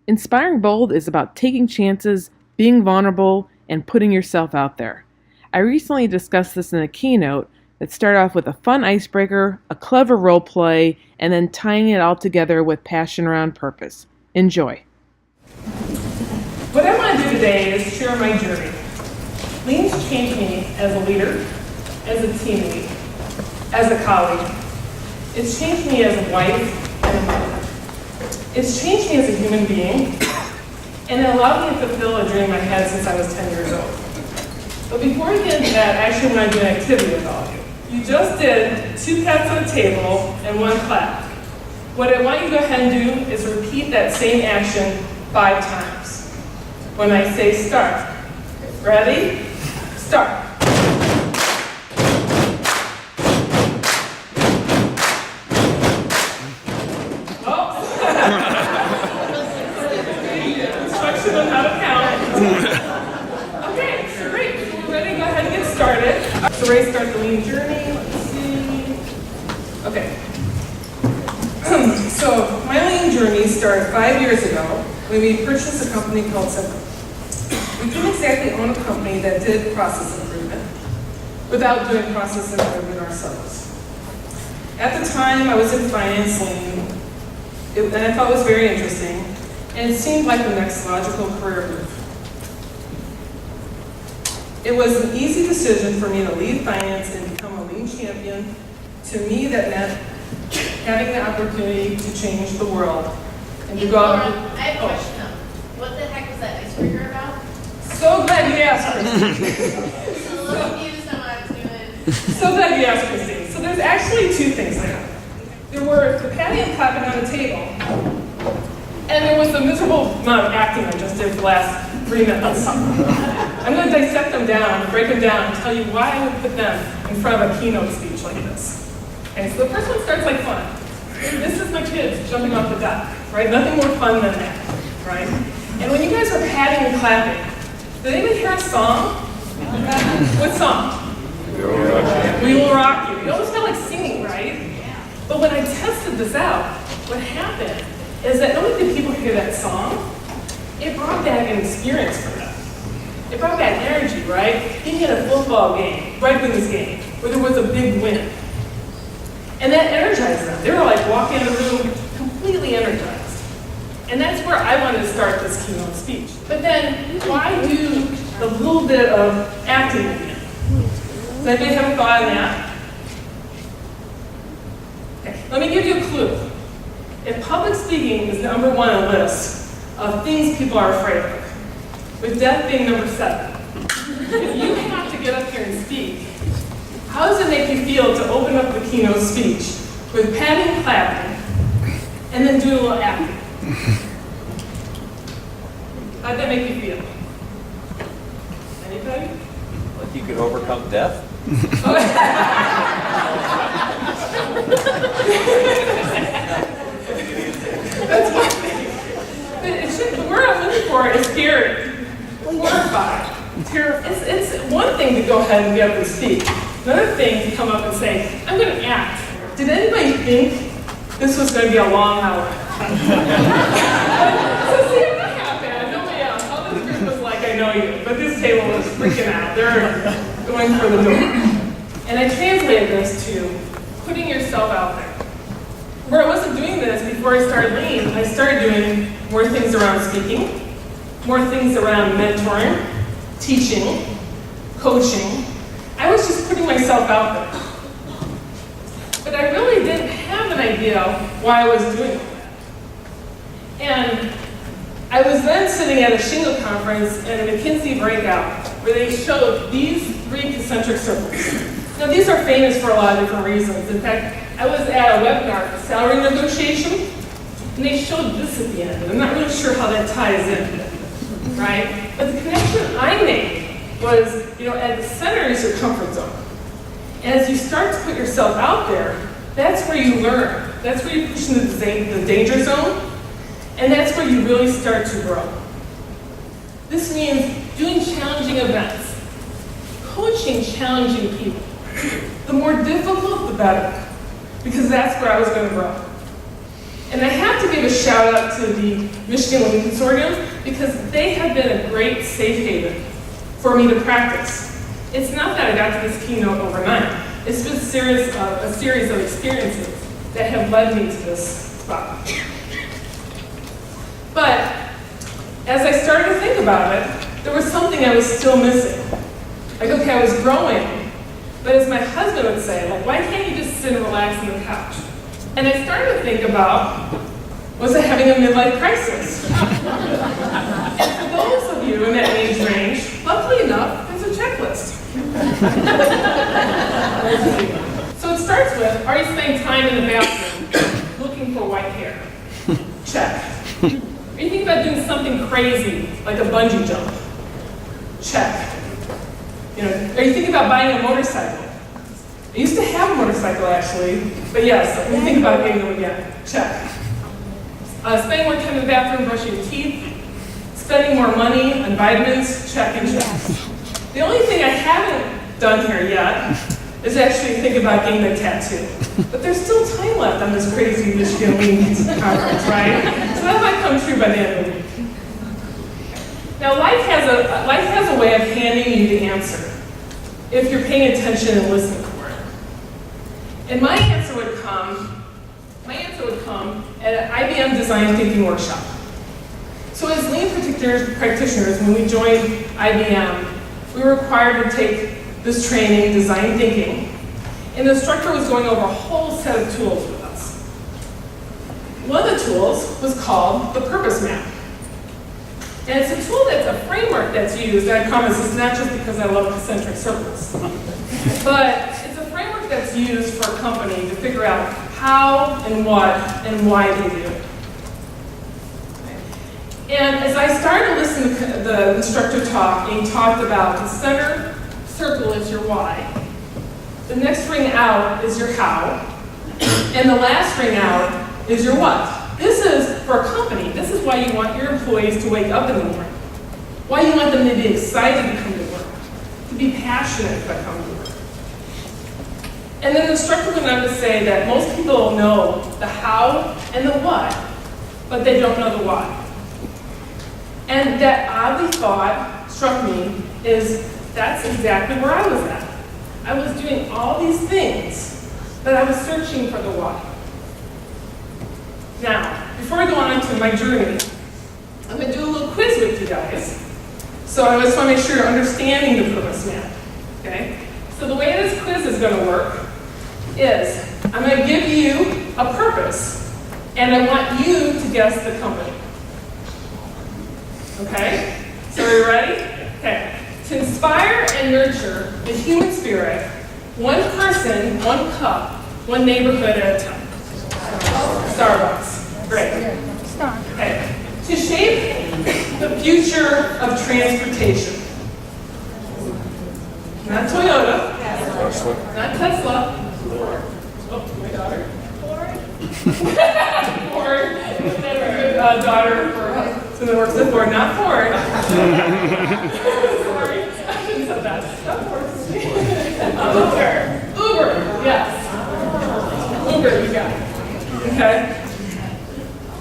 Inspiring Bold is about taking chances, being vulnerable, and putting yourself out there. I recently discussed this in a keynote that started off with a fun icebreaker, a clever role play, and then tying it all together with passion around purpose. Enjoy. What I want to do today is share my journey. Lean's changed me as a leader, as a team lead, as a colleague. It's changed me as a wife and a mother. It's changed me as a human being, and it allowed me to fulfill a dream I had since I was 10 years old. But before we get into that, I actually want to do an activity with all of you. You just did 2 pats on the table and 1 clap. What I want you to go ahead and do is repeat that same action 5 times. When I say start. Ready? Start. Instruction on how to count. Okay, so great. So we're ready to go ahead and get started. So ready to start the Lean journey. Let's see. Okay. So my Lean journey started 5 years ago when we purchased a company called Simple. We didn't exactly own a company that did process improvement without doing process improvement ourselves. At the time, I was in finance, Lean, and I thought it was very interesting, and it seemed like the next logical career move. It was an easy decision for me to leave finance and become a Lean champion. To me, that meant having the opportunity to change the world and to go out. I have a question though. What the heck was that icebreaker about? So glad you asked, Christine. I'm a little confused on what I was doing. So glad you asked, Christine. So there's actually 2 things there. There were the patty and clapping on the table, and there was the miserable amount of acting I just did for the last 3 minutes. I'm going to dissect them down, break them down, and tell you why I would put them in front of a keynote speech like this. Okay, so the first one starts like fun. This is my kids jumping off the dock, right? Nothing more fun than that, right? And when you guys are patting and clapping, did anybody hear a song? What song? We Will Rock You. You almost felt like singing, right? But when I tested this out, what happened is that not only did people hear that song, it brought back an experience for them. It brought back energy, right? Being at a football game, Vikings game, where there was a big win. And that energized them. They were like walking in the room completely energized. And that's where I wanted to start this keynote speech. But then, why do a little bit of acting again? Does anybody have a thought on that? Okay, let me give you a clue. If public speaking is number 1 on the list of things people are afraid of, with death being number 7, if you have to get up here and speak, how does it make you feel to open up the keynote speech with patting, clapping, and then do a little acting? How'd that make you feel? Anybody? Like you could overcome death? That's one thing. The word I'm looking for is scary, horrified, terrified. It's one thing to go ahead and get up and speak. Another thing to come up and say, I'm going to act. Did anybody think this was going to be a long hour? So see what happened. Nobody else. All this group was like, I know you. But this table was freaking out. They're going for the door. And I translated this to putting yourself out there. Where I wasn't doing this before I started Lean, I started doing more things around speaking, more things around mentoring, teaching, coaching. I was just putting myself out there. But I really didn't have an idea why I was doing all that. And I was then sitting at a Shingle conference and a McKinsey breakout where they showed these 3 concentric circles. Now these are famous for a lot of different reasons. In fact, I was at a webinar for salary negotiation, and they showed this at the end. And I'm not really sure how that ties in, right? But the connection I made was, at the center is your comfort zone. And as you start to put yourself out there, that's where you learn. That's where you push into the danger zone, and that's where you really start to grow. This means doing challenging events, coaching challenging people. The more difficult, the better, because that's where I was going to grow. And I have to give a shout out to the Michigan Lean Consortium because they have been a great safe haven for me to practice. It's not that I got to this keynote overnight. It's been a series of experiences that have led me to this spot. But as I started to think about it, there was something I was still missing. Like, okay, I was growing, but as my husband would say, like, why can't you just sit and relax on the couch? And I started to think about, was I having a midlife crisis? And for those of you in that age range, luckily enough, there's a checklist. So it starts with, are you spending time in the bathroom looking for white hair? Check. Are you thinking about doing something crazy, like a bungee jump? Check. Are you thinking about buying a motorcycle? I used to have a motorcycle actually, but yes, I'm thinking about getting them again. Check. Spending more time in the bathroom brushing your teeth, spending more money on vitamins, check and check. The only thing I haven't done here yet is actually think about getting a tattoo. But there's still time left on this crazy Michigan Lean conference, right? So that might come true by the end of the week. Now, life has a way of handing you the answer if you're paying attention and listening for it. And my answer would come at an IBM Design Thinking Workshop. So as lean practitioners, when we joined IBM, we were required to take this training, Design Thinking, and the instructor was going over a whole set of tools with us. One of the tools was called the Purpose Map. And it's a tool that's a framework that's used, and I promise it's not just because I love concentric circles, but it's a framework that's used for a company to figure out how and what and why they do it. And as I started to listen to the instructor talk, and he talked about the center circle is your why, the next ring out is your how, and the last ring out is your what. This is, for a company, this is why you want your employees to wake up in the morning, why you want them to be excited to come to work, to be passionate about coming to work. And then the instructor went on to say that most people know the how and the what, but they don't know the why. And that oddly thought struck me is that's exactly where I was at. I was doing all these things, but I was searching for the why. Now, before I go on to my journey, I'm going to do a little quiz with you guys. So I just want to make sure you're understanding the purpose map. Okay? So the way this quiz is going to work is I'm going to give you a purpose, and I want you to guess the company. Okay? So are you ready? Okay. To inspire and nurture the human spirit, one person, one cup, one neighborhood at a time. Starbucks. Great. Okay. To shape the future of transportation. Not Toyota. Not Tesla. Oh, my daughter. Ford. Daughter for someone that works at Ford, not Ford. Sorry, I shouldn't have said that. Not Ford. Uber, yes. Uber, you got it. Okay.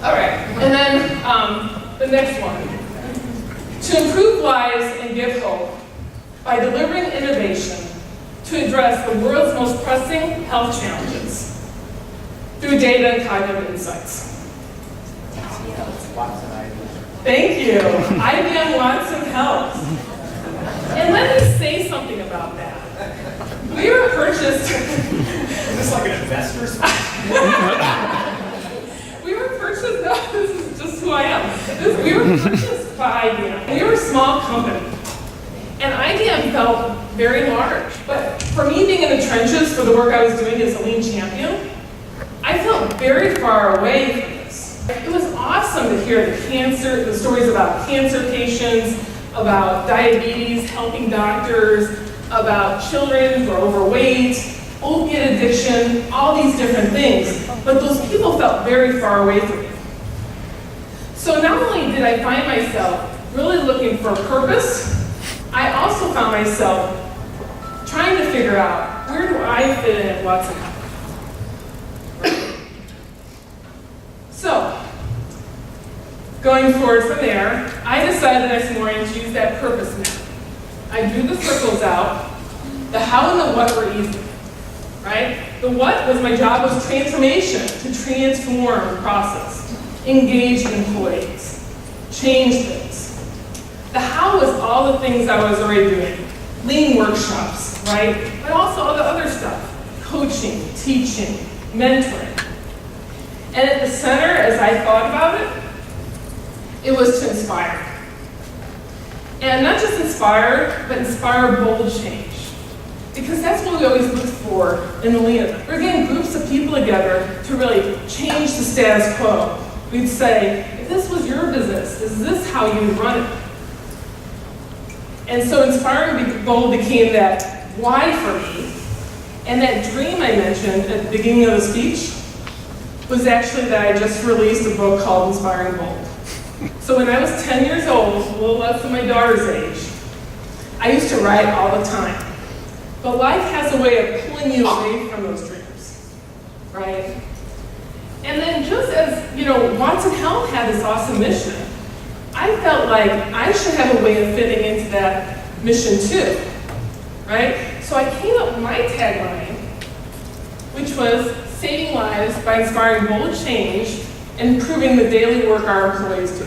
All right, and then the next one. To improve lives and give hope by delivering innovation to address the world's most pressing health challenges through data and cognitive insights. Thank you. IBM Watson Health. And let me say something about that. We were purchased. Is this like an investor's? We were purchased. No, this is just who I am. We were purchased by IBM. We were a small company. And IBM felt very large. But for me being in the trenches for the work I was doing as a lean champion, I felt very far away from this. It was awesome to hear the stories about cancer patients, about diabetes, helping doctors, about children who are overweight, opiate addiction, all these different things. But those people felt very far away from me. So not only did I find myself really looking for a purpose, I also found myself trying to figure out, where do I fit in at Watson Health? So going forward from there, I decided the next morning to use that purpose map. I drew the circles out. The how and the what were easy, right? The what was my job was transformation, to transform the process, engage employees, change things. The how was all the things I was already doing, lean workshops, right? But also all the other stuff, coaching, teaching, mentoring. And at the center, as I thought about it, it was to inspire. And not just inspire, but inspire bold change. Because that's what we always look for in the lean. We're getting groups of people together to really change the status quo. We'd say, if this was your business, is this how you run it? And so inspiring bold became that why for me. And that dream I mentioned at the beginning of the speech was actually that I just released a book called Inspiring Bold. So when I was 10 years old, a little less than my daughter's age, I used to write all the time. But life has a way of pulling you away from those dreams, right? And then just as, Watson Health had this awesome mission, I felt like I should have a way of fitting into that mission too, right? So I came up with my tagline, which was saving lives by inspiring bold change and improving the daily work our employees do,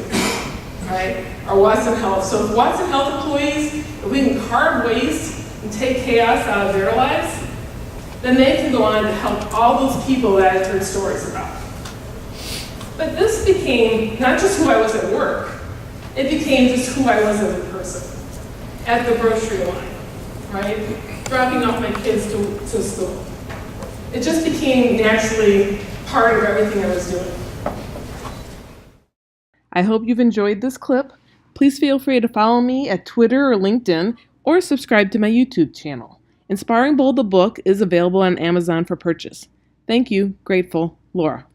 right? Our Watson Health. So if Watson Health employees, if we can carve waste and take chaos out of their lives, then they can go on to help all those people that I've heard stories about. But this became not just who I was at work, it became just who I was as a person. At the grocery line, right? Dropping off my kids to school. It just became naturally part of everything I was doing. I hope you've enjoyed this clip. Please feel free to follow me at Twitter or LinkedIn, or subscribe to my YouTube channel. Inspiring Bold the book is available on Amazon for purchase. Thank you. Grateful, Laura.